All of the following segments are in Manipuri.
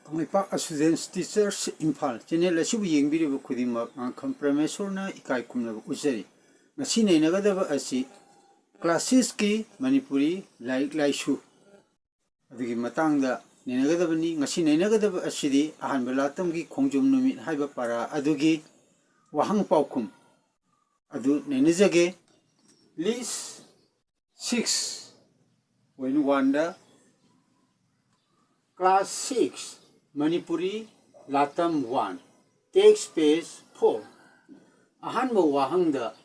Kangaipak students teachers Imphal channel asibu yengbiriba khudingmak Angkham Parameswarna ikai khumnaba ujari ngasi nainagadaba asi classes ki Manipuri laik laishu adugi matangda nainagadabani ngasi nainagadaba asidi ahanba latamgi khongjom numit haiba para adugi wahang paukhum adu nainajage list 6 when wanda class 6 Manipuri Latam 1 text page 4 ahanba wahangda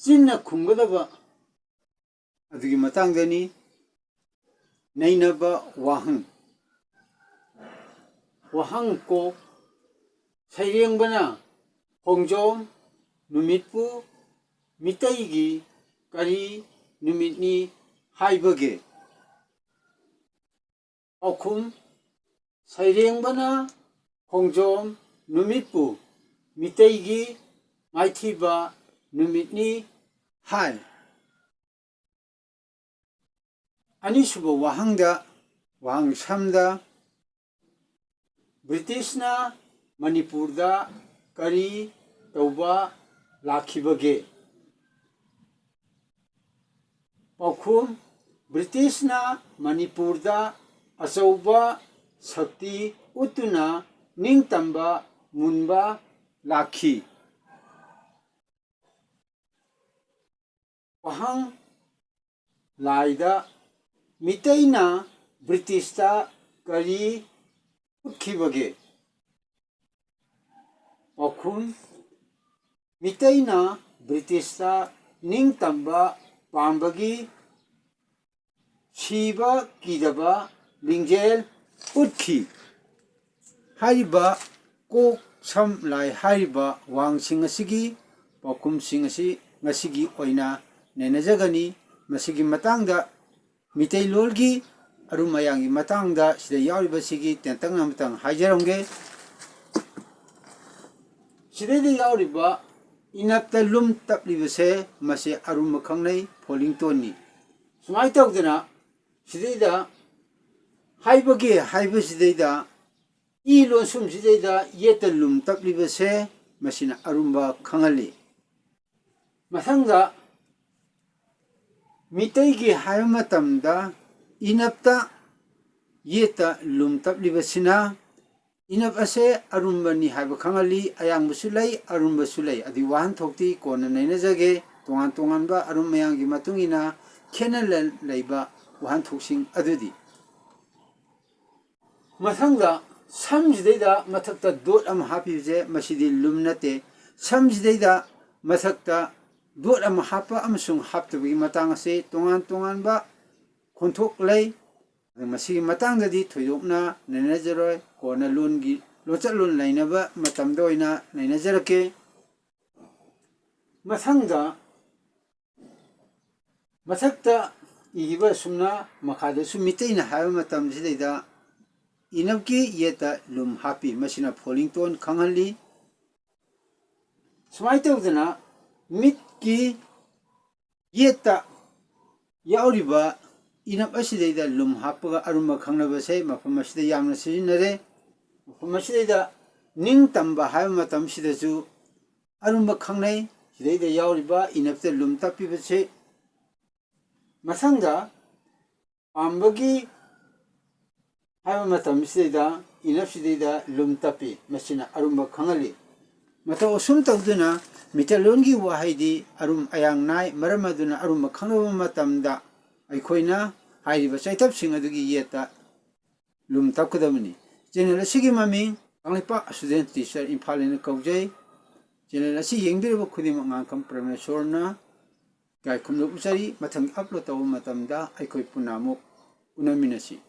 sinna khumgadaba adugi matangdani nainaba wahang ko sairengbana hongjom numitpu mitaigi kari numitni haibage aukhum sairengbana hongjom numitpu mitaigi maithiba numitni hai anisuba wahangda wahang samda Britishna Manipurda kari tauba lakhibage aukhum Britishna Manipurda achauba sakti utuna ningtamba munba lakhi wahang laida mitaina Britishta kari utkibage aukhum mitaina Britishta ningtamba pambagi shiba kidaba lingjel utki haiba kok sam lai haiba wangsing asigi paukum sing asi ngasigi oina nainajagani masigi matangda mitai lolgi arumayangi matangda sida yauriba sigi tentang namatang haijarongge sida yauriba inapta lum taplibase mase aruma khangnai Pollington sumai tawdana sida haibage haibasidaida ilon sum sidaida yeta lum taplibase masina arumba khangali mathangda mitaigi haimatamda inapta yeta lum taplibasina inap ase arumbani haiba khangali ayang busulai arumba sulai adi wahan thokti kona nainajage tongan tonganba arum mayangi matungina khenal leiba wahan thoksing adudi mathangda samjidaida mathakta dot am hapibje masidi lumnate samjidaida mathakta dot am hapa amsung haptabagi matang ase tongan tongan ba khonthok lei masigi matangdadi thoidokna nainajaroi kona longi lochat lon lainaba matamda oina nainajarake mathangda mathakta igiba sumna makhada sumitaina haiba matamjidaida inapki yeta lum happy masina Pollington khangali sumai tawdana mitki yeta yauriba inap asidaida lum happaga arumba khangnabase mafam asida yamna sijinare mafam asidaida ningtamba haiba matam sidasu arumba khangnai sidaida yauriba inapta lum tapibase masangda ambagi haiba matam sidaida inap sidaida lum tapi masina arumba khangali mata osum tawduna mitalongi wahaidi arum ayang nai maramaduna arumba khangnaba matamda aikoina hairiba chaitap sing adugi yeta lum tapkadamani channel asigi mami Kangaipak student teacher Imphal ina kaujai channel asi yengbiriba khudimak Angkham Parameswarna kai khumna uchari mathang upload tawu matamda aikoi punamuk unaminasi